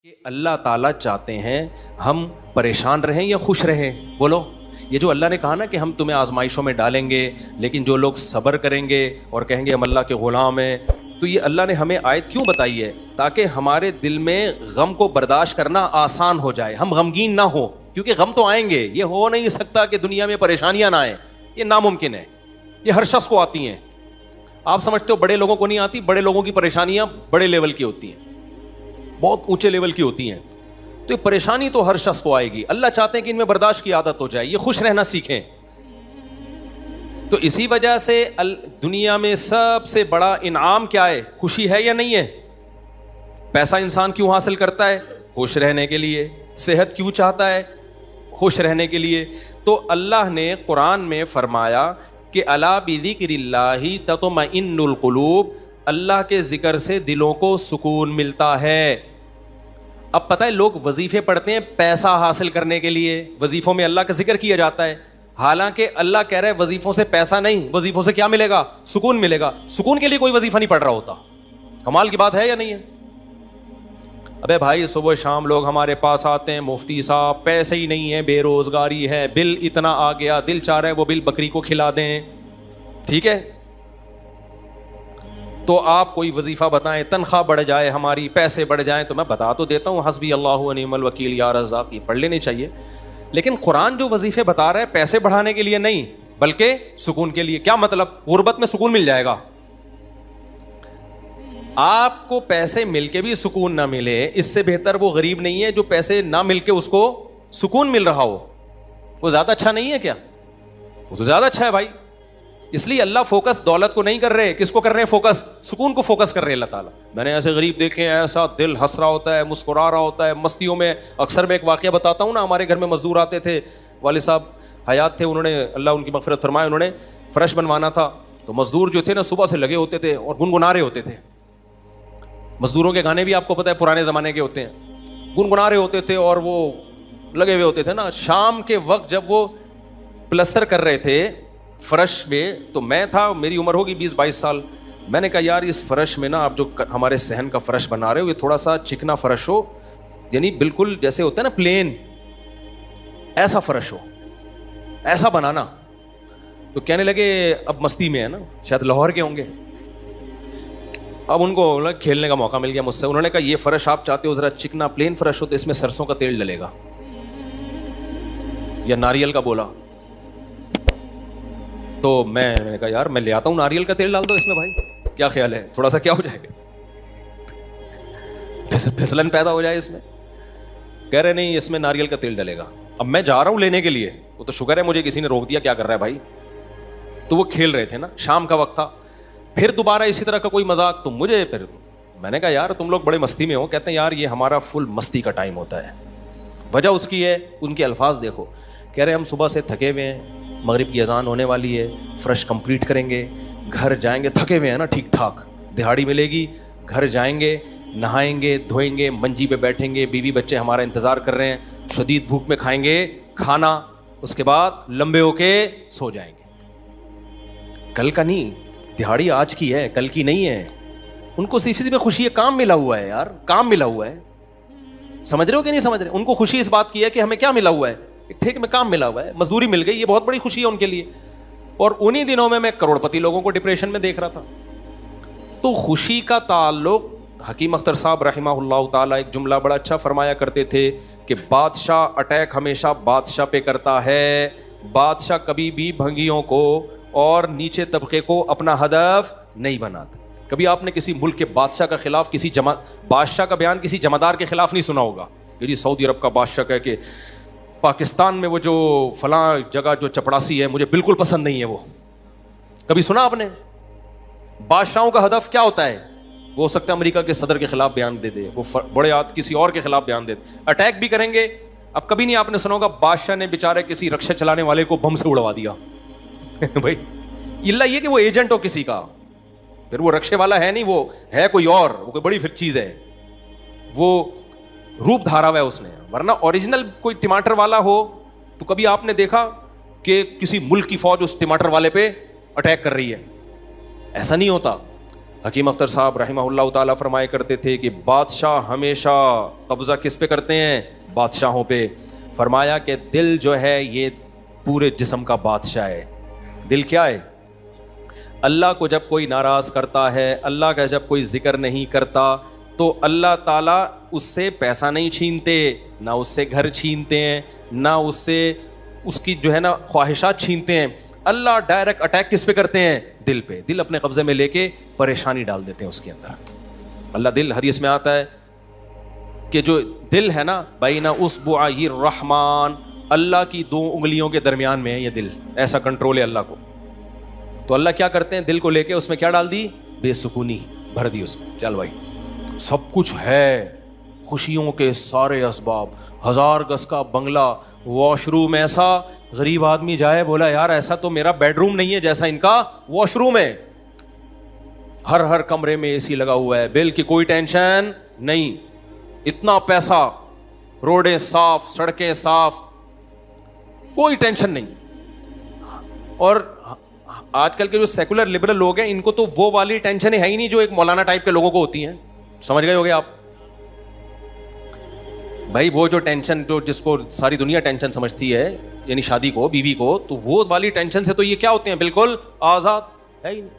کہ اللہ تعالیٰ چاہتے ہیں ہم پریشان رہیں یا خوش رہیں. بولو, یہ جو اللہ نے کہا نا کہ ہم تمہیں آزمائشوں میں ڈالیں گے لیکن جو لوگ صبر کریں گے اور کہیں گے ہم اللہ کے غلام ہیں, تو یہ اللہ نے ہمیں آیت کیوں بتائی ہے؟ تاکہ ہمارے دل میں غم کو برداشت کرنا آسان ہو جائے, ہم غمگین نہ ہو, کیونکہ غم تو آئیں گے. یہ ہو نہیں سکتا کہ دنیا میں پریشانیاں نہ آئیں, یہ ناممکن ہے. یہ ہر شخص کو آتی ہیں. آپ سمجھتے ہو بڑے لوگوں کو نہیں آتی؟ بڑے لوگوں کی پریشانیاں بڑے لیول کی ہوتی ہیں, بہت اونچے لیول کی ہوتی ہیں. تو یہ پریشانی تو ہر شخص کو آئے گی. اللہ چاہتے ہیں کہ ان میں برداشت کی عادت ہو جائے, یہ خوش رہنا سیکھیں. تو اسی وجہ سے دنیا میں سب سے بڑا انعام کیا ہے؟ خوشی ہے یا نہیں ہے؟ پیسہ انسان کیوں حاصل کرتا ہے؟ خوش رہنے کے لیے. صحت کیوں چاہتا ہے؟ خوش رہنے کے لیے. تو اللہ نے قرآن میں فرمایا کہ الا بذکر اللہ تطمئن القلوب, اللہ کے ذکر سے دلوں کو سکون ملتا ہے. اب پتہ ہے لوگ وظیفے پڑھتے ہیں پیسہ حاصل کرنے کے لیے, وظیفوں میں اللہ کا ذکر کیا جاتا ہے, حالانکہ اللہ کہہ رہا ہے وظیفوں سے پیسہ نہیں, وظیفوں سے کیا ملے گا؟ سکون ملے گا. سکون کے لیے کوئی وظیفہ نہیں پڑھ رہا ہوتا. کمال کی بات ہے یا نہیں ہے؟ ابے بھائی صبح شام لوگ ہمارے پاس آتے ہیں, مفتی صاحب پیسے ہی نہیں ہیں, بے روزگاری ہے, بل اتنا آ گیا, دل چاہ رہا ہے وہ بل بکری کو کھلا دیں. ٹھیک ہے, تو آپ کوئی وظیفہ بتائیں, تنخواہ بڑھ جائے ہماری, پیسے بڑھ جائیں. تو میں بتا تو دیتا ہوں حسبی اللہ و نعم الوکیل یا رزاق, یہ پڑھ لینی چاہیے. لیکن قرآن جو وظیفے بتا رہا ہے پیسے بڑھانے کے لیے نہیں بلکہ سکون کے لیے. کیا مطلب؟ غربت میں سکون مل جائے گا. آپ کو پیسے مل کے بھی سکون نہ ملے, اس سے بہتر وہ غریب نہیں ہے جو پیسے نہ مل کے اس کو سکون مل رہا ہو. وہ زیادہ اچھا نہیں ہے کیا؟ وہ تو زیادہ اچھا ہے بھائی. اس لیے اللہ فوکس دولت کو نہیں کر رہے, کس کو کر رہے ہیں فوکس؟ سکون کو فوکس کر رہے ہیں اللہ تعالیٰ. میں نے ایسے غریب دیکھے ہیں, ایسا دل ہنس رہا ہوتا ہے, مسکرا رہا ہوتا ہے مستیوں میں. اکثر میں ایک واقعہ بتاتا ہوں نا, ہمارے گھر میں مزدور آتے تھے, والد صاحب حیات تھے, انہوں نے اللہ ان کی مغفرت فرمائے, انہوں نے فرش بنوانا تھا. تو مزدور جو تھے نا صبح سے لگے ہوتے تھے اور گنگنا رہے ہوتے تھے. مزدوروں کے گانے بھی آپ کو پتہ ہے پرانے زمانے کے ہوتے ہیں, گنگنا رہے ہوتے تھے اور وہ لگے ہوئے ہوتے تھے نا. شام کے وقت جب وہ پلستر کر رہے تھے فرش میں, تو میں تھا, میری عمر ہوگی 20-22 سال. میں نے کہا یار اس فرش میں نا آپ جو ہمارے صحن کا فرش بنا رہے ہو یہ تھوڑا سا چکنا فرش ہو, یعنی بالکل جیسے ہوتا ہے نا پلین, ایسا فرش ہو, ایسا بنانا. تو کہنے لگے, اب مستی میں ہے نا, شاید لاہور کے ہوں گے. اب ان کو کھیلنے کا موقع مل گیا مجھ سے. انہوں نے کہا یہ فرش آپ چاہتے ہو ذرا چکنا پلین فرش ہو تو اس میں سرسوں کا تیل ڈلے گا یا ناریل کا. بولا تو میں نے کہا یار میں لے آتا ہوں ناریل کا تیل ڈال دو اس میں بھائی, کیا خیال ہے؟ تھوڑا سا کیا ہو جائے گا, پھسلن پیدا ہو جائے اس میں. کہہ رہے نہیں اس میں ناریل کا تیل ڈلے گا. اب میں جا رہا ہوں لینے کے لیے, وہ تو شکر ہے مجھے کسی نے روک دیا, کیا کر رہا ہے بھائی. تو وہ کھیل رہے تھے نا, شام کا وقت تھا. پھر دوبارہ اسی طرح کا کوئی مذاق, تو مجھے پھر میں نے کہا یار تم لوگ بڑے مستی میں ہو. کہتے ہیں یار یہ ہمارا فل مستی کا ٹائم ہوتا ہے. وجہ اس کی ہے, ان کے الفاظ دیکھو. کہہ رہے ہم صبح سے تھکے ہوئے ہیں, مغرب کی اذان ہونے والی ہے, فرش کمپلیٹ کریں گے, گھر جائیں گے, تھکے ہوئے ہیں نا ٹھیک ٹھاک, دہاڑی ملے گی, گھر جائیں گے, نہائیں گے, دھوئیں گے, منجی پہ بیٹھیں گے, بیوی بچے ہمارا انتظار کر رہے ہیں, شدید بھوک میں کھائیں گے کھانا, اس کے بعد لمبے ہو کے سو جائیں گے. کل کا نہیں, دہاڑی آج کی ہے, کل کی نہیں ہے. ان کو صرف میں خوشی ہے, کام ملا ہوا ہے یار, کام ملا ہوا ہے. سمجھ رہے ہو کہ نہیں سمجھ رہے؟ ان کو خوشی اس بات کی ہے کہ ہمیں کیا ملا ہوا ہے, ٹھیک میں کام ملا ہوا ہے, مزدوری مل گئی, یہ بہت بڑی خوشی ہے ان کے لیے. اور انہی دنوں میں کروڑپتی لوگوں کو ڈپریشن میں دیکھ رہا تھا. تو خوشی کا تعلق, حکیم اختر صاحب رحمہ اللہ تعالیٰ ایک جملہ بڑا اچھا فرمایا کرتے تھے کہ بادشاہ اٹیک ہمیشہ بادشاہ پہ کرتا ہے, بادشاہ کبھی بھی بھنگیوں کو اور نیچے طبقے کو اپنا ہدف نہیں بناتا. کبھی آپ نے کسی ملک کے بادشاہ کا خلاف کسی بادشاہ کا بیان کسی جمعدار کے خلاف نہیں سنا ہوگا کہ جی سعودی عرب کا بادشاہ کہے کہ پاکستان میں وہ جو فلاں جگہ جو چپڑاسی ہے مجھے بالکل پسند نہیں ہے. وہ کبھی سنا آپ نے؟ بادشاہوں کا ہدف کیا ہوتا ہے؟ وہ ہو سکتا ہے امریکہ کے صدر کے خلاف بیان دے دے, وہ بڑے کسی اور کے خلاف بیان دے دے, اٹیک بھی کریں گے. اب کبھی نہیں آپ نے سنا ہوگا بادشاہ نے بیچارے کسی رکشا چلانے والے کو بم سے اڑوا دیا بھائی اللہ یہ کہ وہ ایجنٹ ہو کسی کا, پھر وہ رکشے والا ہے نہیں, وہ ہے کوئی اور, وہ کوئی بڑی پھر چیز ہے, وہ روپ دھارا ہوا ہے اس نے. ورنہ اوریجنل کوئی ٹماٹر والا ہو تو کبھی آپ نے دیکھا کہ کسی ملک کی فوج اس ٹماٹر والے پہ اٹیک کر رہی ہے؟ ایسا نہیں ہوتا. حکیم اختر صاحب رحمہ اللہ تعالیٰ فرمایا کرتے تھے کہ بادشاہ ہمیشہ قبضہ کس پہ کرتے ہیں؟ بادشاہوں پہ. فرمایا کہ دل جو ہے یہ پورے جسم کا بادشاہ ہے. دل کیا ہے؟ اللہ کو جب کوئی ناراض کرتا ہے, اللہ کا جب کوئی ذکر نہیں کرتا, تو اللہ تعالیٰ اس سے پیسہ نہیں چھینتے, نہ اس سے گھر چھینتے ہیں, نہ اس سے اس کی جو ہے نا خواہشات چھینتے ہیں. اللہ ڈائریکٹ اٹیک کس پہ کرتے ہیں؟ دل پہ. دل اپنے قبضے میں لے کے پریشانی ڈال دیتے ہیں اس کے اندر. اللہ دل, حدیث میں آتا ہے کہ جو دل ہے نا بین اصبعی الرحمن, اللہ کی 2 انگلیوں کے درمیان میں ہے یہ دل. ایسا کنٹرول ہے اللہ کو. تو اللہ کیا کرتے ہیں؟ دل کو لے کے اس میں کیا ڈال دی؟ بے سکونی بھر دی اس میں. چل بھائی سب کچھ ہے, خوشیوں کے سارے اسباب, 1000 گز کا بنگلہ, واش روم ایسا, غریب آدمی جائے بولا یار ایسا تو میرا بیڈ روم نہیں ہے جیسا ان کا واش روم ہے. ہر کمرے میں اے سی لگا ہوا ہے, بل کی کوئی ٹینشن نہیں, اتنا پیسہ, روڈیں صاف, سڑکیں صاف, کوئی ٹینشن نہیں. اور آج کل کے جو سیکولر لبرل لوگ ہیں ان کو تو وہ والی ٹینشن ہے ہی نہیں جو ایک مولانا ٹائپ کے لوگوں کو ہوتی ہیں. سمجھ گئے ہوگے آپ بھائی؟ وہ جو ٹینشن جو جس کو ساری دنیا ٹینشن سمجھتی ہے, یعنی شادی کو, بیوی کو, تو وہ والی ٹینشن سے تو یہ کیا ہوتے ہیں؟ بالکل آزاد ہے ہی نہیں.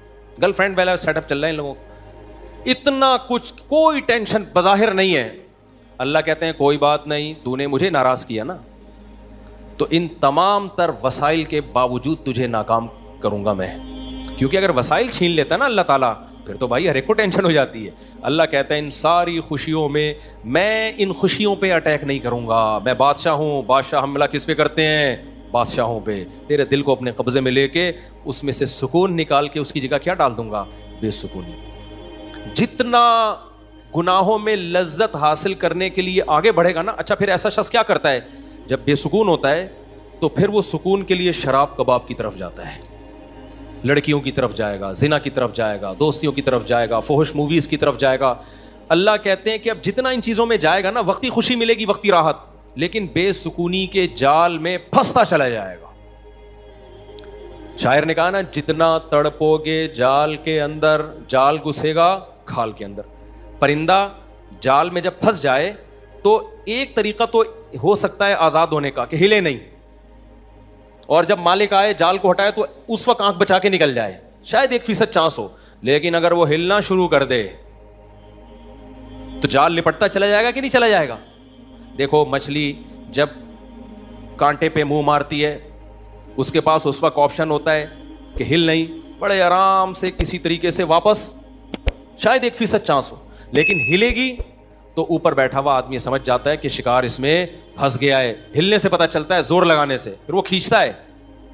گرل فرینڈ والا سیٹ اپ چل رہا ہے ان لوگوں کو, اتنا کچھ, کوئی ٹینشن بظاہر نہیں ہے. اللہ کہتے ہیں کوئی بات نہیں, تو نے مجھے ناراض کیا نا, تو ان تمام تر وسائل کے باوجود تجھے ناکام کروں گا میں. کیونکہ اگر وسائل چھین لیتا نا اللہ تعالیٰ پھر تو بھائی ہر ایک کو ٹینشن ہو جاتی ہے. اللہ کہتا ہے ان ساری خوشیوں میں ان خوشیوں پہ اٹیک نہیں کروں گا. میں بادشاہ ہوں, بادشاہ حملہ کس پہ کرتے ہیں؟ بادشاہوں پہ. تیرے دل کو اپنے قبضے میں لے کے اس میں سے سکون نکال کے اس کی جگہ کیا ڈال دوں گا؟ بے سکونی. جتنا گناہوں میں لذت حاصل کرنے کے لیے آگے بڑھے گا نا, اچھا پھر ایسا شخص کیا کرتا ہے جب بے سکون ہوتا ہے تو پھر وہ سکون کے لیے شراب کباب کی طرف جاتا ہے, لڑکیوں کی طرف جائے گا, زنا کی طرف جائے گا, دوستیوں کی طرف جائے گا, فحش موویز کی طرف جائے گا. اللہ کہتے ہیں کہ اب جتنا ان چیزوں میں جائے گا نا, وقتی خوشی ملے گی, وقتی راحت, لیکن بے سکونی کے جال میں پھنستا چلا جائے گا. شاعر نے کہا نا, جتنا تڑپو گے جال کے اندر, جال گھسے گا کھال کے اندر. پرندہ جال میں جب پھنس جائے تو ایک طریقہ تو ہو سکتا ہے آزاد ہونے کا کہ ہلے نہیں, اور جب مالک آئے جال کو ہٹائے تو اس وقت آنکھ بچا کے نکل جائے, شاید 1% چانس ہو. لیکن اگر وہ ہلنا شروع کر دے تو جال لپٹتا چلا جائے گا کہ نہیں چلا جائے گا؟ دیکھو مچھلی جب کانٹے پہ منہ مارتی ہے اس کے پاس اس وقت آپشن ہوتا ہے کہ ہل نہیں, بڑے آرام سے کسی طریقے سے واپس, شاید 1% چانس ہو, لیکن ہلے گی تو اوپر بیٹھا ہوا آدمی سمجھ جاتا ہے کہ شکار اس میں پھنس گیا ہے. ہلنے سے پتہ چلتا ہے, زور لگانے سے, پھر وہ کھینچتا ہے.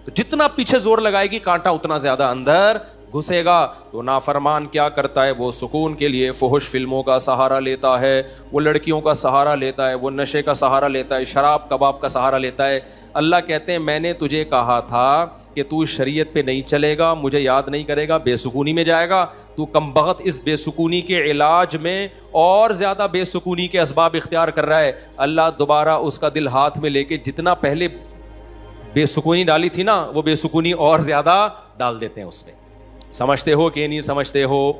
تو جتنا پیچھے زور لگائے گی کانٹا اتنا زیادہ اندر گھسے گا. تو نافرمان کیا کرتا ہے؟ وہ سکون کے لیے فحش فلموں کا سہارا لیتا ہے, وہ لڑکیوں کا سہارا لیتا ہے, وہ نشے کا سہارا لیتا ہے, شراب کباب کا سہارا لیتا ہے. اللہ کہتے ہیں میں نے تجھے کہا تھا کہ تو شریعت پہ نہیں چلے گا, مجھے یاد نہیں کرے گا, بے سکونی میں جائے گا. تو کمبخت اس بے سکونی کے علاج میں اور زیادہ بے سکونی کے اسباب اختیار کر رہا ہے. اللہ دوبارہ اس کا دل ہاتھ میں لے کے جتنا پہلے بے سکونی ڈالی تھی نا, وہ بے سکونی اور زیادہ ڈال دیتے ہیں اس میں. سمجھتے ہو کہ نہیں سمجھتے ہو؟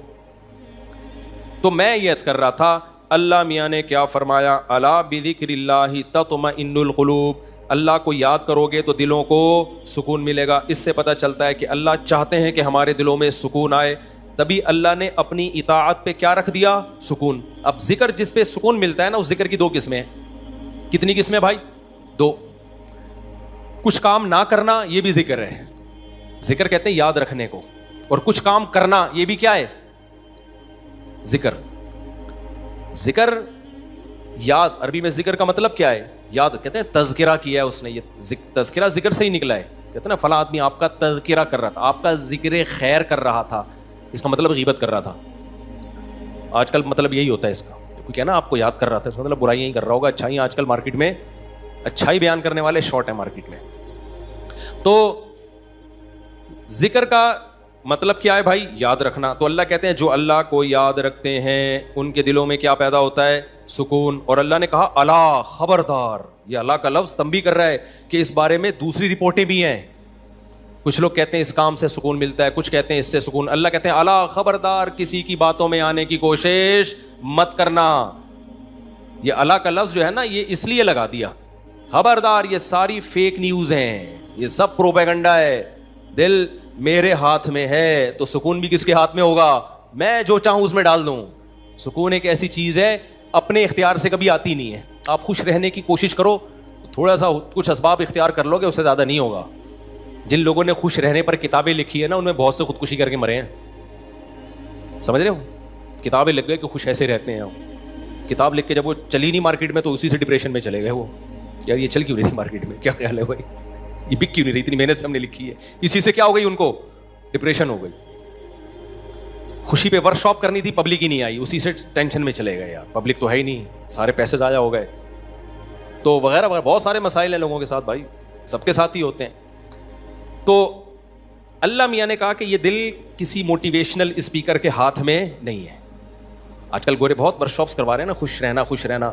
تو میں یہ عرض کر رہا تھا, اللہ میاں نے کیا فرمایا, الا بذکر اللہ تطمئن القلوب. اللہ کو یاد کرو گے تو دلوں کو سکون ملے گا. اس سے پتہ چلتا ہے کہ اللہ چاہتے ہیں کہ ہمارے دلوں میں سکون آئے, تبھی اللہ نے اپنی اطاعت پہ کیا رکھ دیا؟ سکون. اب ذکر جس پہ سکون ملتا ہے نا, اس ذکر کی 2 قسمیں ہیں. کتنی قسمیں بھائی؟ 2. کچھ کام نہ کرنا یہ بھی ذکر ہے, ذکر کہتے ہیں یاد رکھنے کو, اور کچھ کام کرنا یہ بھی کیا ہے؟ ذکر. ذکر یاد, عربی میں ذکر کا مطلب کیا ہے؟ یاد. کہتے ہیں تذکرہ کیا ہے اس نے, یہ تذکرہ ذکر سے ہی نکلا ہے. کہتے ہیں نا فلاں آدمی آپ کا تذکرہ کر رہا تھا, آپ کا ذکر خیر کر رہا تھا, اس کا مطلب غیبت کر رہا تھا. آج کل مطلب یہی ہوتا ہے اس کا, کوئی کہنا آپ کو یاد کر رہا تھا, اس کا مطلب برائیاں ہی کر رہا ہوگا. اچھائی آج کل مارکیٹ میں, اچھائی بیان کرنے والے شارٹ ہیں مارکیٹ میں. تو ذکر کا مطلب کیا ہے بھائی؟ یاد رکھنا. تو اللہ کہتے ہیں جو اللہ کو یاد رکھتے ہیں ان کے دلوں میں کیا پیدا ہوتا ہے؟ سکون. اور اللہ نے کہا الا, خبردار. یہ اللہ کا لفظ تنبیہ کر رہا ہے کہ اس بارے میں دوسری رپورٹیں بھی ہیں. کچھ لوگ کہتے ہیں اس کام سے سکون ملتا ہے, کچھ کہتے ہیں اس سے سکون. اللہ کہتے ہیں الا خبردار کسی کی باتوں میں آنے کی کوشش مت کرنا. یہ اللہ کا لفظ جو ہے نا یہ اس لیے لگا دیا, خبردار یہ ساری فیک نیوز ہیں, یہ سب پروپیگنڈا ہے. دل میرے ہاتھ میں ہے تو سکون بھی کس کے ہاتھ میں ہوگا؟ میں جو چاہوں اس میں ڈال دوں. سکون ایک ایسی چیز ہے اپنے اختیار سے کبھی آتی نہیں ہے. آپ خوش رہنے کی کوشش کرو, تھوڑا سا کچھ اسباب اختیار کر لو گے, اس سے زیادہ نہیں ہوگا. جن لوگوں نے خوش رہنے پر کتابیں لکھی ہے نا ان میں بہت سے خودکشی کر کے مرے ہیں. سمجھ رہے ہو؟ کتابیں لکھ گئے کہ خوش ایسے رہتے ہیں. کتاب لکھ کے جب وہ چلی نہیں مارکیٹ میں تو اسی سے ڈپریشن میں چلے گئے. وہ یار یہ چل کیوں نہیں تھی مارکیٹ میں, کیا خیال ہے بھائی, یہ بک کیوں نہیں رہی, اتنی محنت سے ہم نے لکھی ہے, اسی سے کیا ہو گئی ان کو ڈپریشن ہو گئی. خوشی پہ ورک شاپ کرنی تھی, پبلک ہی نہیں آئی, اسی سے ٹینشن میں چلے گئے. یار پبلک تو ہے ہی نہیں, سارے پیسے ضائع ہو گئے, تو وغیرہ وغیرہ بہت سارے مسائل ہیں لوگوں کے ساتھ بھائی, سب کے ساتھ ہی ہوتے ہیں. تو اللہ میاں نے کہا کہ یہ دل کسی موٹیویشنل اسپیکر کے ہاتھ میں نہیں ہے. آج کل گورے بہت ورک شاپس کروا رہے ہیں نا, خوش رہنا خوش رہنا.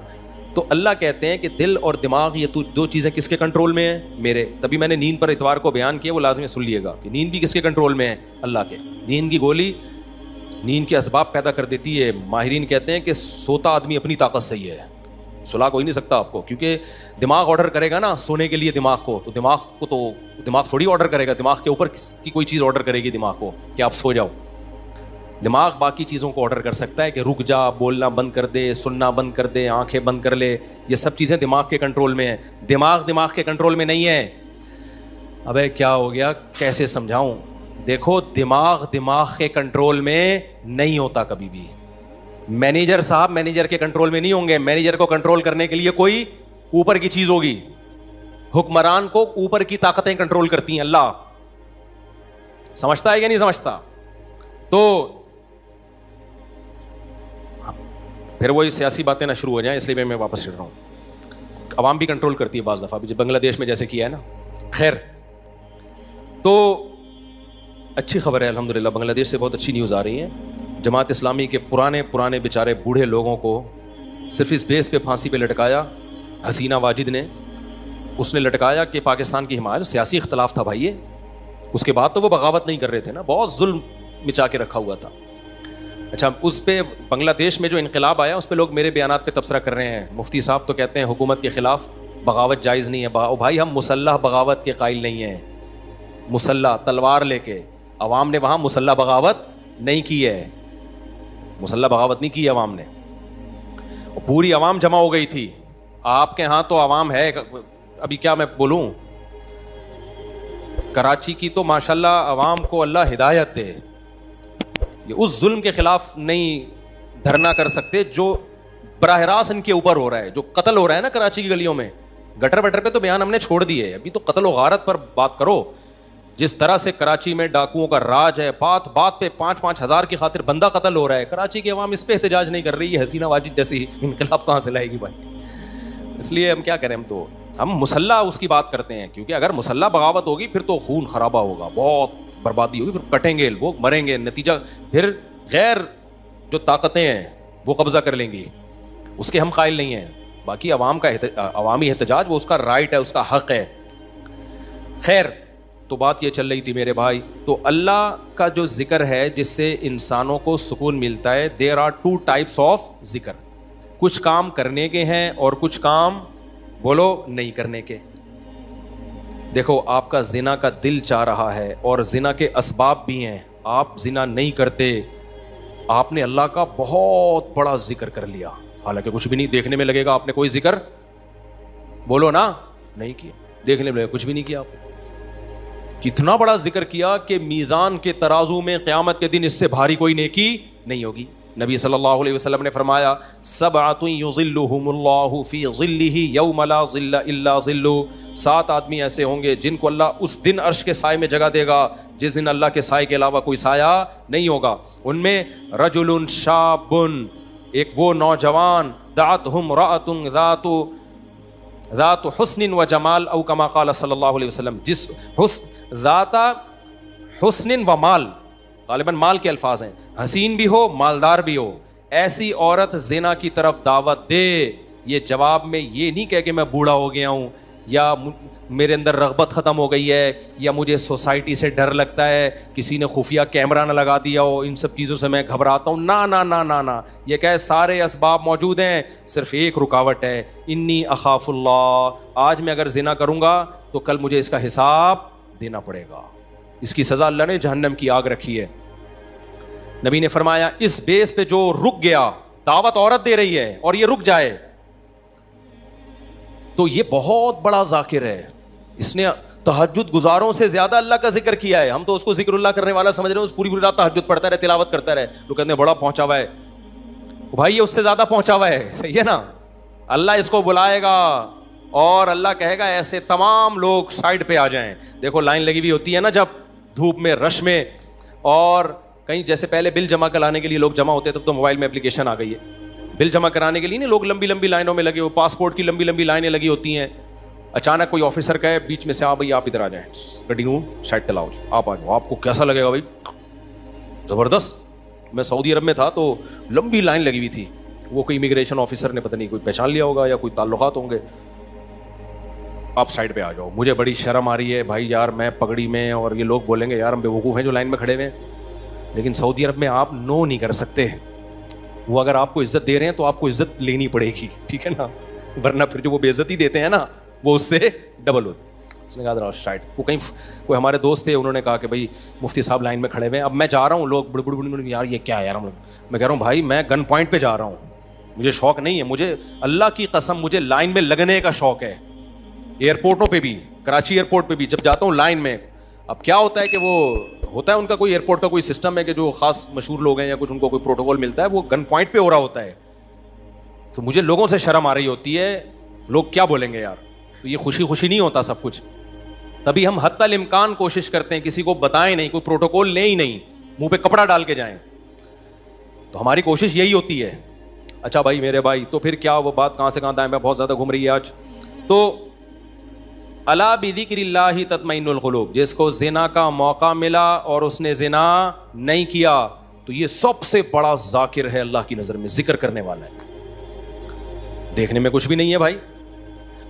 تو اللہ کہتے ہیں کہ دل اور دماغ یہ دو چیزیں کس کے کنٹرول میں ہیں؟ میرے. تبھی میں نے نیند پر اتوار کو بیان کیا, وہ لازمی سن لیے گا کہ نیند بھی کس کے کنٹرول میں ہے؟ اللہ کے. نیند کی گولی نیند کے اسباب پیدا کر دیتی ہے. ماہرین کہتے ہیں کہ سوتا آدمی اپنی طاقت سے ہی ہے, سلا کوئی نہیں سکتا آپ کو, کیونکہ دماغ آرڈر کرے گا نا سونے کے لیے دماغ کو, تو دماغ تھوڑی آرڈر کرے گا, دماغ کے اوپر کی کوئی چیز آرڈر کرے گی دماغ کو کہ آپ سو جاؤ. دماغ باقی چیزوں کو آرڈر کر سکتا ہے کہ رک جا, بولنا بند کر دے, سننا بند کر دے, آنکھیں بند کر لے. یہ سب چیزیں دماغ کے کنٹرول میں ہیں. دماغ کے کنٹرول میں نہیں ہے. ابے کیا ہو گیا, کیسے سمجھاؤں؟ دیکھو دماغ کے کنٹرول میں نہیں ہوتا کبھی بھی. مینیجر صاحب مینیجر کے کنٹرول میں نہیں ہوں گے. مینیجر کو کنٹرول کرنے کے لیے کوئی اوپر کی چیز ہوگی. حکمران کو اوپر کی طاقتیں کنٹرول کرتی ہیں. اللہ سمجھتا ہے یا نہیں سمجھتا؟ تو پھر وہی سیاسی باتیں نہ شروع ہو جائیں, اس لیے میں واپس چل رہا ہوں. عوام بھی کنٹرول کرتی ہے بعض دفعہ بھی, بنگلہ دیش میں جیسے کیا ہے نا. خیر, تو اچھی خبر ہے الحمدللہ, بنگلہ دیش سے بہت اچھی نیوز آ رہی ہیں. جماعت اسلامی کے پرانے بیچارے بوڑھے لوگوں کو صرف اس بیس پہ پھانسی پہ لٹکایا حسینہ واجد نے. اس نے لٹکایا کہ پاکستان کی حمایت, سیاسی اختلاف تھا بھائی, اس کے بعد تو وہ بغاوت نہیں کر رہے تھے نا, بہت ظلم مچا کے رکھا ہوا تھا. اچھا, اس پہ بنگلہ دیش میں جو انقلاب آیا اس پہ لوگ میرے بیانات پہ تبصرہ کر رہے ہیں. مفتی صاحب تو کہتے ہیں حکومت کے خلاف بغاوت جائز نہیں ہے. بھائی ہم مسلح بغاوت کے قائل نہیں ہیں. مسلح تلوار لے کے, عوام نے وہاں مسلح بغاوت نہیں کی ہے. مسلح بغاوت نہیں کی عوام نے, پوری عوام جمع ہو گئی تھی. آپ کے ہاں تو عوام ہے, ابھی کیا میں بولوں, کراچی کی تو ماشاءاللہ عوام کو اللہ ہدایت دے, یہ اس ظلم کے خلاف نہیں دھرنا کر سکتے جو براہ راست ان کے اوپر ہو رہا ہے. جو قتل ہو رہا ہے نا کراچی کی گلیوں میں, گٹر وٹر پہ تو بیان ہم نے چھوڑ دیے, ابھی تو قتل و غارت پر بات کرو. جس طرح سے کراچی میں ڈاکوؤں کا راج ہے, بات پہ 5-5 ہزار کی خاطر بندہ قتل ہو رہا ہے. کراچی کی عوام اس پہ احتجاج نہیں کر رہی ہے. حسینہ واجد جیسی انقلاب کہاں سے لائے گی بھائی؟ اس لیے ہم کیا کریں, ہم مسلح اس کی بات کرتے ہیں, کیونکہ اگر مسلح بغاوت ہوگی پھر تو خون خرابہ ہوگا, بہت بربادی ہوگی, پھر کٹیں گے لوگ, مریں گے, نتیجہ پھر غیر جو طاقتیں ہیں وہ قبضہ کر لیں گی. اس کے ہم قائل نہیں ہیں. باقی عوام کا عوامی احتجاج وہ اس کا رائٹ ہے, اس کا حق ہے. خیر, تو بات یہ چل رہی تھی میرے بھائی, تو اللہ کا جو ذکر ہے جس سے انسانوں کو سکون ملتا ہے, دیر آر 2 types آف ذکر. کچھ کام کرنے کے ہیں اور کچھ کام بولو نہیں کرنے کے. دیکھو آپ کا زنا کا دل چاہ رہا ہے اور زنا کے اسباب بھی ہیں, آپ زنا نہیں کرتے, آپ نے اللہ کا بہت بڑا ذکر کر لیا, حالانکہ کچھ بھی نہیں. دیکھنے میں لگے گا آپ نے کوئی ذکر بولو نا نہیں کیا, دیکھنے میں لگے کچھ بھی نہیں کیا. آپ کتنا بڑا ذکر کیا کہ میزان کے ترازو میں قیامت کے دن اس سے بھاری کوئی نیکی نہیں ہوگی. نبی صلی اللہ علیہ وسلم نے فرمایا, سبعۃ یظلھم اللہ فی ظلہ یوم لا ظل الا ظلہ. 7 آدمی ایسے ہوں گے جن کو اللہ اس دن عرش کے سائے میں جگہ دے گا جس دن اللہ کے سائے کے علاوہ کوئی سایہ نہیں ہوگا. ان میں رجل شاب, ایک وہ نوجوان, دعتہ امرأۃ ذات حسن و جمال, او کما قال صلی اللہ علیہ وسلم, جس ذات حسن و مال, غالباً مال کے الفاظ ہیں, حسین بھی ہو مالدار بھی ہو, ایسی عورت زنا کی طرف دعوت دے. یہ جواب میں یہ نہیں کہہ کہ میں بوڑھا ہو گیا ہوں, یا میرے اندر رغبت ختم ہو گئی ہے, یا مجھے سوسائٹی سے ڈر لگتا ہے, کسی نے خفیہ کیمرہ نہ لگا دیا ہو, ان سب چیزوں سے میں گھبراتا ہوں. نا نا نا نا نا, یہ کہ سارے اسباب موجود ہیں, صرف ایک رکاوٹ ہے, انی اخاف اللہ. آج میں اگر زنا کروں گا تو کل مجھے اس کا حساب دینا پڑے گا. اس کی سزا اللہ نے جہنم کی آگ رکھی ہے. نبی نے فرمایا اس بیس پہ جو رک گیا, دعوت عورت دے رہی ہے اور یہ رک جائے تو یہ بہت بڑا ذاکر ہے. اس نے تہجد گزاروں سے زیادہ اللہ کا ذکر کیا ہے. ہم تو اس کو ذکر اللہ کرنے والا سمجھ رہے ہیں, پوری رات تہجد پڑھتا رہے, تلاوت کرتا رہے. لوگ کہتے ہیں بڑا پہنچا ہوا ہے. بھائی یہ اس سے زیادہ پہنچا ہوا ہے, صحیح ہے نا. اللہ اس کو بلائے گا اور اللہ کہے گا ایسے تمام لوگ سائڈ پہ آ جائیں. دیکھو لائن لگی ہوئی ہوتی ہے نا جب دھوپ میں, رش میں, اور کہیں جیسے پہلے بل جمع کرانے کے لیے لوگ جمع ہوتے, تب تو موبائل میں اپلیکیشن آ گئی ہے. بل جمع کرانے کے لیے نہیں لوگ لمبی لمبی لائنوں میں لگے ہو, پاسپورٹ کی لمبی لمبی لائنیں لگی ہوتی ہیں. اچانک کوئی آفیسر کہے بیچ میں سے, ہاں بھائی آپ ادھر آ جائیں, گڈی نو سائڈ چلاؤ, آپ آ جاؤ. آپ کو کیسا لگے گا بھائی؟ زبردست. میں سعودی عرب میں تھا تو لمبی لائن لگی ہوئی تھی. وہ کوئی امیگریشن آفیسر نے پتہ نہیں کوئی پہچان لیا ہوگا یا کوئی تعلقات ہوں گے. آپ سائڈ پہ آ جاؤ. مجھے بڑی شرم آ رہی ہے بھائی یار, میں پگڑی میں, اور یہ لوگ بولیں گے یار ہم بیوقوف ہیں جو لائن میں کھڑے ہوئے ہیں. لیکن سعودی عرب میں آپ نو نہیں کر سکتے. وہ اگر آپ کو عزت دے رہے ہیں تو آپ کو عزت لینی پڑے گی, ٹھیک ہے نا, ورنہ پھر جو وہ بے عزتی دیتے ہیں نا وہ اس سے ڈبل ہوتی. اس نے کہا ذرا سائڈ. وہ کہیں کوئی ہمارے دوست تھے, انہوں نے کہا کہ بھائی مفتی صاحب لائن میں کھڑے ہوئے ہیں, اب میں جا رہا ہوں, لوگ بڑ بڑ بڑ یار یہ کیا ہے یار. میں کہہ رہا ہوں بھائی میں گن پوائنٹ پہ جا رہا ہوں, مجھے شوق نہیں ہے, مجھے اللہ کی قسم مجھے لائن میں لگنے کا شوق ہے. ایئرپورٹوں پہ بھی, کراچی ایئرپورٹ پہ بھی جب جاتا ہوں لائن میں, اب کیا ہوتا ہے کہ وہ ہوتا ہے ان کا کوئی ایئرپورٹ کا کوئی سسٹم ہے کہ جو خاص مشہور لوگ ہیں یا کچھ ان کو کوئی پروٹوکول ملتا ہے, وہ گن پوائنٹ پہ ہو رہا ہوتا ہے. تو مجھے لوگوں سے شرم آ رہی ہوتی ہے, لوگ کیا بولیں گے یار. تو یہ خوشی خوشی نہیں ہوتا سب کچھ. تبھی ہم حتی الامکان کوشش کرتے ہیں کسی کو بتائیں نہیں, کوئی پروٹوکول لیں ہی نہیں, منہ پہ کپڑا ڈال کے جائیں. تو ہماری کوشش یہی ہوتی ہے. اچھا بھائی میرے بھائی, تو پھر کیا وہ بات کہاں سے کہاں دائیں میں بہت زیادہ گھوم رہی ہے آج. تو الا بذکر اللہ تطمئن القلوب, جس کو زنا کا موقع ملا اور اس نے زنا نہیں کیا تو یہ سب سے بڑا ذاکر ہے اللہ کی نظر میں, ذکر کرنے والا ہے. دیکھنے میں کچھ بھی نہیں ہے بھائی.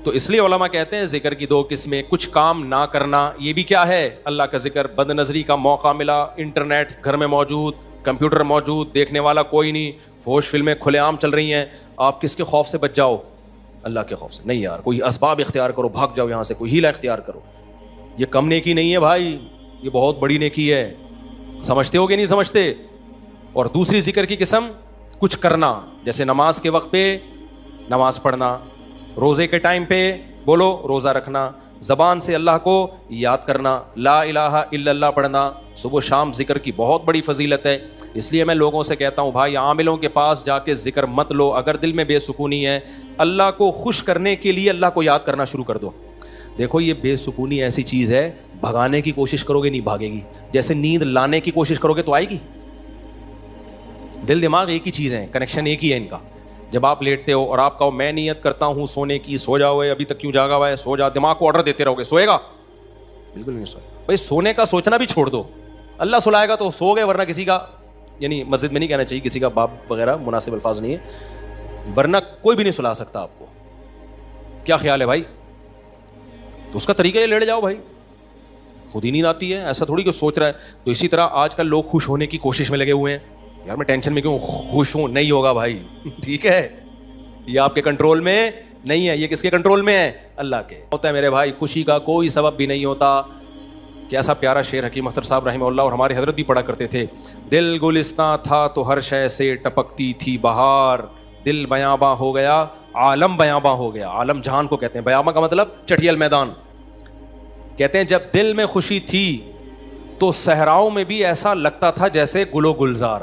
تو اس لیے علماء کہتے ہیں ذکر کی دو قسمیں, کچھ کام نہ کرنا, یہ بھی کیا ہے اللہ کا ذکر. بد نظری کا موقع ملا, انٹرنیٹ گھر میں موجود, کمپیوٹر موجود, دیکھنے والا کوئی نہیں, فحش فلمیں کھلے عام چل رہی ہیں, آپ کس کے خوف سے بچ جاؤ؟ اللہ کے خوف سے. نہیں یار, کوئی اسباب اختیار کرو, بھاگ جاؤ یہاں سے, کوئی ہیلا اختیار کرو. یہ کم نیکی نہیں ہے بھائی, یہ بہت بڑی نیکی ہے. سمجھتے ہو کہ نہیں سمجھتے؟ اور دوسری ذکر کی قسم کچھ کرنا, جیسے نماز کے وقت پہ نماز پڑھنا, روزے کے ٹائم پہ بولو روزہ رکھنا, زبان سے اللہ کو یاد کرنا, لا الہ الا اللہ پڑھنا. صبح شام ذکر کی بہت بڑی فضیلت ہے. اس لیے میں لوگوں سے کہتا ہوں بھائی عاملوں کے پاس جا کے ذکر مت لو. اگر دل میں بے سکونی ہے, اللہ کو خوش کرنے کے لیے اللہ کو یاد کرنا شروع کر دو. دیکھو یہ بے سکونی ایسی چیز ہے, بھگانے کی کوشش کرو گے نہیں بھاگے گی, جیسے نیند لانے کی کوشش کرو گے تو آئے گی. دل دماغ ایک ہی چیز ہے, کنیکشن ایک ہی ہے ان کا. جب آپ لیٹتے ہو اور آپ کہو میں نیت کرتا ہوں سونے کی, سو جاؤ, ابھی تک کیوں جاگا ہوا ہے, سو جا, دماغ کو آرڈر دیتے رہو گے, سوئے گا؟ بالکل نہیں سوئے. بھائی سونے کا سوچنا بھی چھوڑ دو, اللہ سلائے گا تو سو گئے, ورنہ کسی کا, یعنی مسجد میں نہیں کہنا چاہیے, کسی کا باپ وغیرہ مناسب الفاظ نہیں ہے, ورنہ کوئی بھی نہیں سلا سکتا آپ کو. کیا خیال ہے بھائی؟ تو اس کا طریقہ یہ لیٹ جاؤ بھائی, خود ہی نیند آتی ہے, ایسا تھوڑی کہ سوچ رہا ہے. تو اسی طرح آج کل لوگ خوش ہونے کی کوشش میں لگے ہوئے ہیں, یار میں ٹینشن میں کیوں, خوش ہوں, نہیں ہوگا بھائی, ٹھیک ہے, یہ آپ کے کنٹرول میں نہیں ہے. یہ کس کے کنٹرول میں ہے؟ اللہ کے. ہوتا ہے میرے بھائی, خوشی کا کوئی سبب بھی نہیں ہوتا. کیسا پیارا شعر حکیم اختر صاحب رحمہ اللہ اور ہمارے حضرت بھی پڑھا کرتے تھے. دل گلستاں تھا تو ہر شے سے ٹپکتی تھی بہار, دل بیاباں ہو گیا, عالم بیاباں ہو گیا. عالم جہان کو کہتے ہیں, بیاباں کا مطلب چٹیل میدان. کہتے ہیں جب دل میں خوشی تھی تو صحراؤں میں بھی ایسا لگتا تھا جیسے گل و گلزار.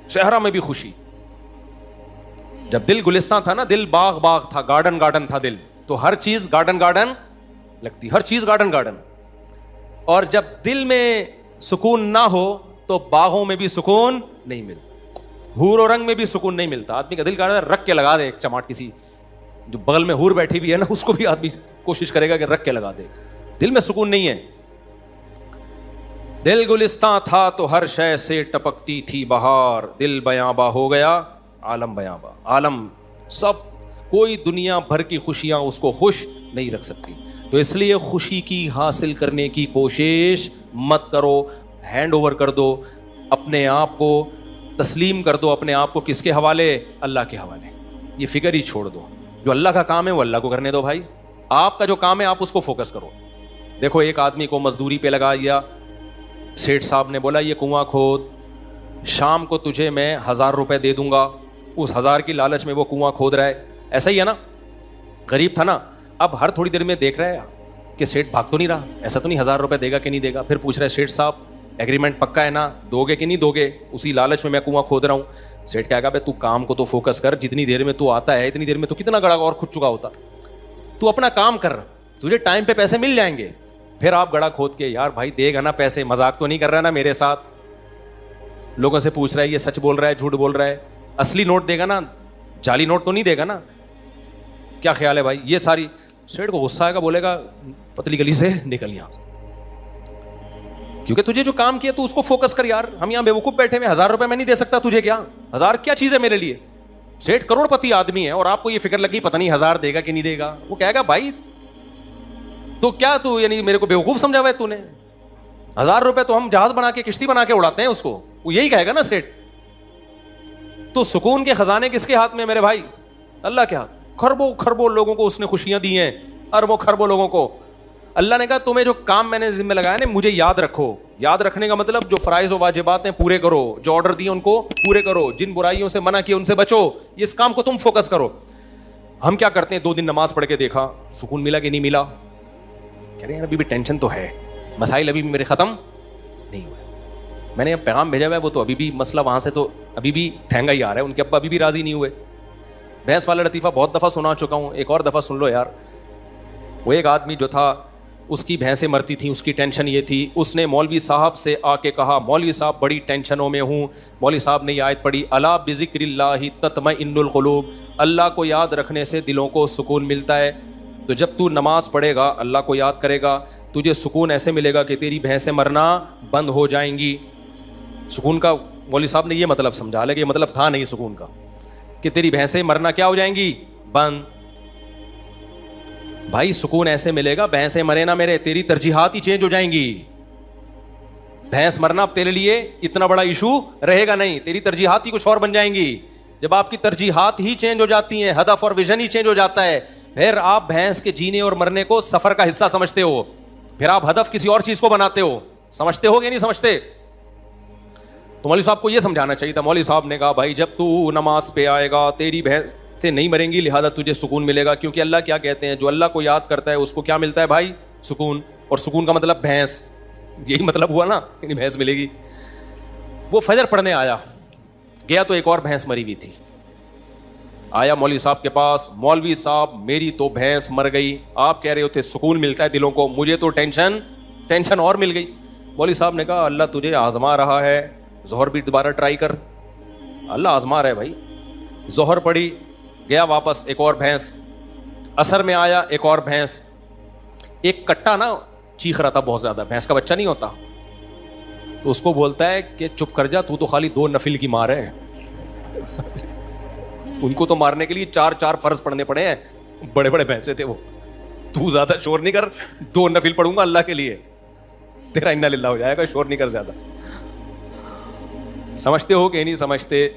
صحرا میں بھی خوشی, جب دل گلستان تھا نا, دل باغ باغ تھا, گارڈن گارڈن تھا دل, تو ہر چیز گارڈن گارڈن لگتی, ہر چیز گارڈن گارڈن. اور جب دل میں سکون نہ ہو تو باغوں میں بھی سکون نہیں ملتا, حور و رنگ میں بھی سکون نہیں ملتا. آدمی کا دل کہتا ہے رکھ کے لگا دے ایک چماٹ, کسی جو بغل میں حور بیٹھی ہوئی ہے نا اس کو بھی آدمی کوشش کرے گا کہ رکھ کے لگا دے. دل میں سکون نہیں ہے. دل گلستان تھا تو ہر شے سے ٹپکتی تھی بہار, دل بیاباں ہو گیا, عالم بیاباں. عالم سب کوئی دنیا بھر کی خوشیاں اس کو خوش نہیں رکھ سکتی. تو اس لیے خوشی کی حاصل کرنے کی کوشش مت کرو, ہینڈ اوور کر دو, اپنے آپ کو تسلیم کر دو. اپنے آپ کو کس کے حوالے؟ اللہ کے حوالے. یہ فکر ہی چھوڑ دو, جو اللہ کا کام ہے وہ اللہ کو کرنے دو بھائی. آپ کا جو کام ہے آپ اس کو فوکس کرو. دیکھو ایک آدمی کو مزدوری پہ لگا دیا, سیٹھ صاحب نے بولا یہ کنواں کھود, شام کو تجھے میں 1000 روپے دے دوں گا. اس 1000 کی لالچ میں وہ کنواں کھود رہا ہے. ایسا ہی ہے نا, غریب تھا نا. اب ہر تھوڑی دیر میں دیکھ رہا ہے کہ سیٹھ بھاگ تو نہیں رہا, ایسا تو نہیں 1000 روپے دے گا کہ نہیں دے گا. پھر پوچھ رہا ہے سیٹھ صاحب ایگریمنٹ پکا ہے نا, دو گے کہ نہیں دو گے؟ اسی لالچ میں کنواں کھود رہا ہوں. سیٹھ کہے گا بھائی تو کام کو تو فوکس کر, جتنی دیر میں تو آتا ہے اتنی دیر میں تو کتنا گڑا اور کھود چکا ہوتا. تو اپنا کام کر, تجھے ٹائم پہ پیسے مل جائیں گے. پھر آپ گڑا کھود کے, یار بھائی دے گا نا پیسے, مذاق تو نہیں کر رہا نا میرے ساتھ. لوگوں سے پوچھ رہا ہے یہ سچ بول رہا ہے جھوٹ بول رہا ہے, اصلی نوٹ دے گا نا, جعلی نوٹ تو نہیں دے گا نا. کیا خیال ہے بھائی؟ یہ ساری سیٹھ کو غصہ آئے گا, بولے گا پتلی گلی سے نکل یہاں, کیونکہ تجھے جو کام کیا تو اس کو فوکس کر. یار ہم یہاں بیوقوف بیٹھے ہوئے, 1000 روپے میں نہیں دے سکتا تجھے, کیا 1000 کیا چیز ہے میرے لیے؟ سیٹھ کروڑ پتی آدمی ہے اور آپ کو یہ فکر لگی پتہ نہیں 1000 دے گا کہ نہیں دے گا. وہ کہے گا بھائی تو کیا تو یعنی میرے کو بیوقوف سمجھا ہوا ہے تو نے؟ 1000 روپے تو ہم جہاز بنا کے کشتی بنا کے اڑاتے ہیں اس کو. وہ یہی کہے گا نا سیٹھ. تو سکون کے خزانے کس کے ہاتھ میں میرے بھائی؟ اللہ کے ہاتھ. خربوں خربوں لوگوں کو اس نے خوشیاں دی ہیں, اربوں خربوں لوگوں کو. اللہ نے کہا تمہیں جو کام میں نے ذمہ لگایا نا مجھے یاد رکھو. یاد رکھنے کا مطلب جو فرائض و واجبات ہیں پورے کرو, جو آرڈر دیے ان کو پورے کرو, جن برائیوں سے منع کیا ان سے بچو. اس کام کو تم فوکس کرو. ہم کیا کرتے ہیں, 2 دن نماز پڑھ کے دیکھا سکون ملا کہ نہیں ملا. کہہ رہے ہیں ابھی بھی ٹینشن تو ہے, مسائل ابھی بھی میرے ختم نہیں ہوئے. میں نے پیغام بھیجا ہوا ہے, وہ تو ابھی بھی مسئلہ وہاں سے تو ابھی بھی ٹھہنگا ہی آ رہا ہے. ان کے ابا ابھی بھی راضی نہیں ہوئے. بحث والا لطیفہ بہت دفعہ سنا چکا ہوں, ایک اور دفعہ سن لو یار. وہ ایک آدمی جو تھا اس کی بھینسیں مرتی تھیں, اس کی ٹینشن یہ تھی, اس نے مولوی صاحب سے آ کے کہا مولوی صاحب بڑی ٹینشنوں میں ہوں. مولوی صاحب نے یہ آیت پڑھی الا بذکر اللہ تطمئن القلوب, اللہ کو یاد رکھنے سے دلوں کو سکون ملتا ہے. تو جب تو نماز پڑھے گا, اللہ کو یاد کرے گا, تجھے سکون ایسے ملے گا کہ تیری بھینسیں مرنا بند ہو جائیں گی. سکون کا مولوی صاحب نے یہ مطلب سمجھا, حالانکہ یہ مطلب تھا نہیں سکون کا, کہ تیری بھینسیں مرنا کیا ہو جائیں گی؟ بند. بھائی سکون ایسے ملے گا, بھینسیں مرے نہ میرے, تیری ترجیحات ہی چینج ہو جائیں گی. بھینس مرنا اب تیرے لیے اتنا بڑا ایشو رہے گا نہیں, تیری ترجیحات ہی کچھ اور بن جائیں گی. جب آپ کی ترجیحات ہی چینج ہو جاتی ہیں, ہدف اور ویژن ہی چینج ہو جاتا ہے, پھر آپ بھینس کے جینے اور مرنے کو سفر کا حصہ سمجھتے ہو, پھر آپ ہدف کسی اور چیز کو بناتے ہو. سمجھتے ہو یا نہیں سمجھتے؟ تو مولوی صاحب کو یہ سمجھانا چاہیے تھا. مولوی صاحب نے کہا بھائی جب تو نماز پہ آئے گا تیری بھینس سے نہیں مریں گی, لہذا تجھے سکون ملے گا. کیونکہ اللہ کیا کہتے ہیں, جو اللہ کو یاد کرتا ہے اس کو کیا ملتا ہے بھائی؟ سکون. اور سکون کا مطلب بھینس, یہی مطلب ہوا نا, یعنی بھینس ملے گی. وہ فجر پڑھنے آیا, گیا تو ایک اور بھینس مری ہوئی تھی. آیا مولوی صاحب کے پاس, مولوی صاحب میری تو بھینس مر گئی, آپ کہہ رہے ہوتے سکون ملتا ہے دلوں کو, مجھے تو ٹینشن اور مل گئی. مولوی صاحب نے کہا اللہ تجھے آزما رہا ہے, ظہر بھی دوبارہ ٹرائی کر. اللہ آزما رہا ہے بھائی. ظہر پڑھی, گیا واپس, ایک اور بھینس. عصر میں آیا, ایک اور بھینس. ایک کٹا نا چیخ رہا تھا بہت زیادہ, بھینس کا بچہ نہیں ہوتا, تو اس کو بولتا ہے کہ چپ کر جا, تو خالی 2 نفل کی مار ہے. ان کو تو مارنے کے لیے 4 فرض پڑھنے پڑے ہیں, بڑے بڑے بھینسے تھے وہ. تو زیادہ شور نہیں کر, 2 نفل پڑھوں گا اللہ کے لیے, تیرا انا للہ ہو جائے گا, شور نہیں کر زیادہ. سمجھتے ہو کہ نہیں سمجھتے؟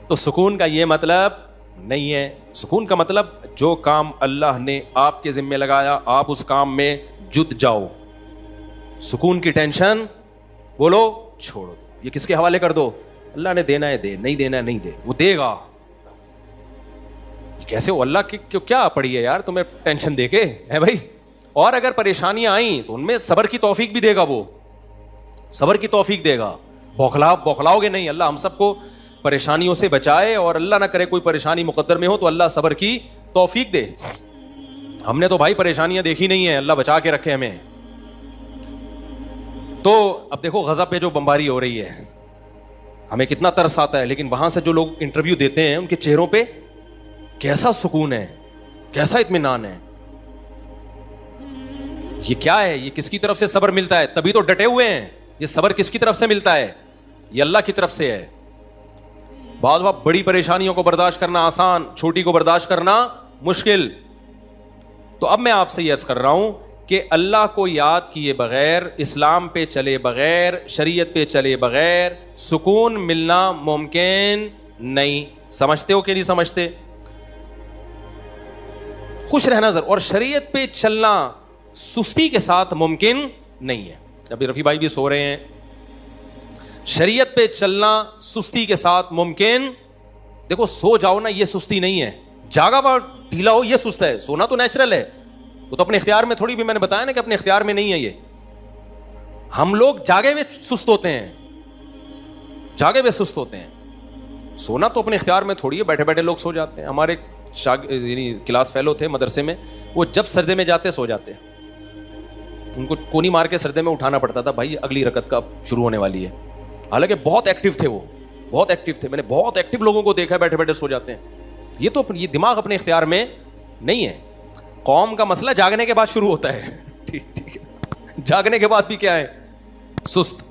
تو سکون کا یہ مطلب نہیں ہے. سکون کا مطلب جو کام اللہ نے آپ کے ذمہ لگایا آپ اس کام میں جت جاؤ. سکون کی ٹینشن بولو چھوڑ دو, یہ کس کے حوالے کر دو, اللہ نے دینا ہے دے, نہیں دینا ہے نہیں دے, وہ دے گا. کیسے ہو اللہ کی کیا پڑی ہے یار تمہیں ٹینشن دے کے ہے بھائی. اور اگر پریشانیاں آئیں تو ان میں صبر کی توفیق بھی دے گا, وہ صبر کی توفیق دے گا. بوکھلاؤ گے نہیں. اللہ ہم سب کو پریشانیوں سے بچائے, اور اللہ نہ کرے کوئی پریشانی مقدر میں ہو تو اللہ صبر کی توفیق دے. ہم نے تو بھائی پریشانیاں دیکھی نہیں ہیں, اللہ بچا کے رکھے ہمیں. تو اب دیکھو غزہ پہ جو بمباری ہو رہی ہے, ہمیں کتنا ترس آتا ہے, لیکن وہاں سے جو لوگ انٹرویو دیتے ہیں ان کے چہروں پہ کیسا سکون ہے, کیسا اطمینان ہے. یہ کیا ہے, یہ کس کی طرف سے صبر ملتا ہے؟ تبھی تو ڈٹے ہوئے ہیں. یہ صبر کس کی طرف سے ملتا ہے؟ یہ اللہ کی طرف سے ہے. بعض وقت بڑی پریشانیوں کو برداشت کرنا آسان, چھوٹی کو برداشت کرنا مشکل. تو اب میں آپ سے یہ عرض کر رہا ہوں کہ اللہ کو یاد کیے بغیر, اسلام پہ چلے بغیر, شریعت پہ چلے بغیر سکون ملنا ممکن نہیں. سمجھتے ہو کہ نہیں سمجھتے؟ خوش رہنا ضرور, اور شریعت پہ چلنا سستی کے ساتھ ممکن نہیں ہے. ابھی رفیع بھائی بھی سو رہے ہیں. شریعت پہ چلنا سستی کے ساتھ ممکن, دیکھو سو جاؤ نا یہ سستی نہیں ہے, جاگا ہوا ڈھیلا ہو یہ سست ہے. سونا تو نیچرل ہے, وہ تو اپنے اختیار میں تھوڑی, بھی میں نے بتایا نا کہ اپنے اختیار میں نہیں ہے یہ. ہم لوگ جاگے ہوئے سست ہوتے ہیں, جاگے ہوئے سست ہوتے ہیں. سونا تو اپنے اختیار میں تھوڑی ہے, بیٹھے بیٹھے لوگ سو جاتے ہیں. ہمارے یعنی کلاس فیلو تھے مدرسے میں, وہ جب سردے میں جاتے سو جاتے, ان کو کونی مار کے سردے میں اٹھانا پڑتا تھا, بھائی اگلی رکعت کا شروع ہونے والی ہے. حالانکہ بہت ایکٹیو تھے وہ, بہت ایکٹیو تھے. میں نے بہت ایکٹیو لوگوں کو دیکھا ہے بیٹھے بیٹھے سو جاتے ہیں. یہ تو یہ دماغ اپنے اختیار میں نہیں ہے. قوم کا مسئلہ جاگنے کے بعد شروع ہوتا ہے. ٹھیک ہے, جاگنے کے بعد بھی کیا ہے, سست.